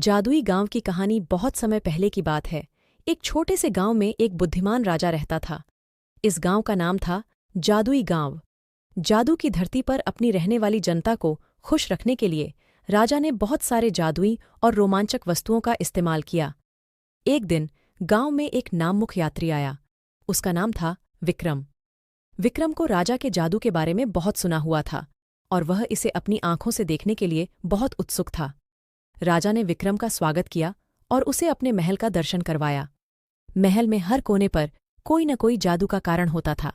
जादुई गांव की कहानी बहुत समय पहले की बात है। एक छोटे से गांव में एक बुद्धिमान राजा रहता था। इस गांव का नाम था जादुई गांव। जादू की धरती पर अपनी रहने वाली जनता को खुश रखने के लिए राजा ने बहुत सारे जादुई और रोमांचक वस्तुओं का इस्तेमाल किया। एक दिन गांव में एक नाममुख यात्री आया। उसका नाम था विक्रम। विक्रम को राजा के जादू के बारे में बहुत सुना हुआ था और वह इसे अपनी आंखों से देखने के लिए बहुत उत्सुक था। राजा ने विक्रम का स्वागत किया और उसे अपने महल का दर्शन करवाया। महल में हर कोने पर कोई न कोई जादू का कारण होता था।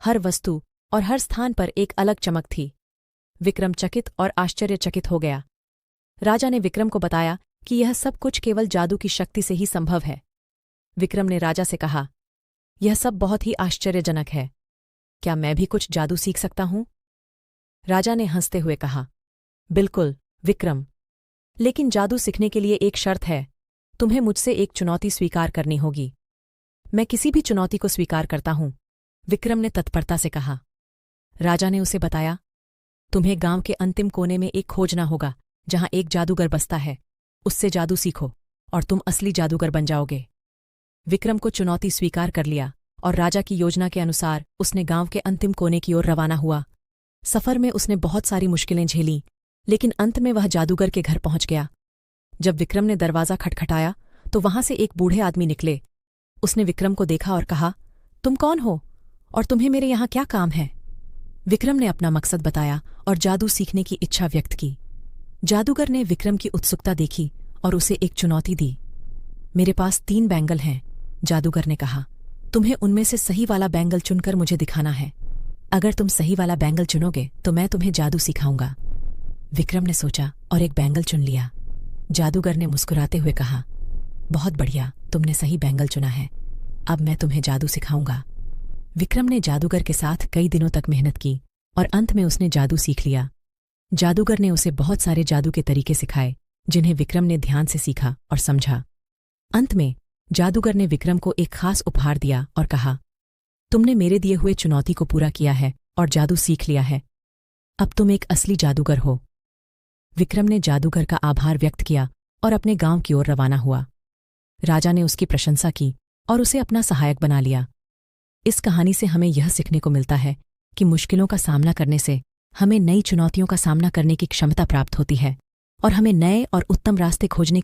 हर वस्तु और हर स्थान पर एक अलग चमक थी। विक्रम चकित और आश्चर्यचकित हो गया। राजा ने विक्रम को बताया कि यह सब कुछ केवल जादू की शक्ति से ही संभव है। विक्रम ने राजा से कहा, यह सब बहुत ही आश्चर्यजनक है। क्या मैं भी कुछ जादू सीख सकता हूं? राजा ने हंसते हुए कहा, बिल्कुल विक्रम, लेकिन जादू सीखने के लिए एक शर्त है। तुम्हें मुझसे एक चुनौती स्वीकार करनी होगी। मैं किसी भी चुनौती को स्वीकार करता हूं, विक्रम ने तत्परता से कहा। राजा ने उसे बताया, तुम्हें गांव के अंतिम कोने में एक खोजना होगा जहां एक जादूगर बसता है। उससे जादू सीखो और तुम असली जादूगर बन जाओगे। विक्रम को चुनौती स्वीकार कर लिया और राजा की योजना के अनुसार उसने गांव के अंतिम कोने की ओर रवाना हुआ। सफर में उसने बहुत सारी मुश्किलें झेलीं, लेकिन अंत में वह जादूगर के घर पहुंच गया। जब विक्रम ने दरवाज़ा खटखटाया तो वहां से एक बूढ़े आदमी निकले। उसने विक्रम को देखा और कहा, तुम कौन हो और तुम्हें मेरे यहाँ क्या काम है? विक्रम ने अपना मकसद बताया और जादू सीखने की इच्छा व्यक्त की। जादूगर ने विक्रम की उत्सुकता देखी और उसे एक चुनौती दी। मेरे पास 3 बैंगल हैं, जादूगर ने कहा। तुम्हें उनमें से सही वाला बैंगल चुनकर मुझे दिखाना है। अगर तुम सही वाला बैंगल चुनोगे तो मैं तुम्हें जादू सिखाऊंगा। विक्रम ने सोचा और एक बैंगल चुन लिया। जादूगर ने मुस्कुराते हुए कहा, बहुत बढ़िया, तुमने सही बैंगल चुना है। अब मैं तुम्हें जादू सिखाऊंगा। विक्रम ने जादूगर के साथ कई दिनों तक मेहनत की और अंत में उसने जादू सीख लिया। जादूगर ने उसे बहुत सारे जादू के तरीके सिखाए, जिन्हें विक्रम ने ध्यान से सीखा और समझा। अंत में जादूगर ने विक्रम को एक खास उपहार दिया और कहा, तुमने मेरे दिए हुए चुनौती को पूरा किया है और जादू सीख लिया है। अब तुम एक असली जादूगर हो। विक्रम ने जादूगर का आभार व्यक्त किया और अपने गांव की ओर रवाना हुआ। राजा ने उसकी प्रशंसा की और उसे अपना सहायक बना लिया। इस कहानी से हमें यह सीखने को मिलता है कि मुश्किलों का सामना करने से हमें नई चुनौतियों का सामना करने की क्षमता प्राप्त होती है और हमें नए और उत्तम रास्ते खोजने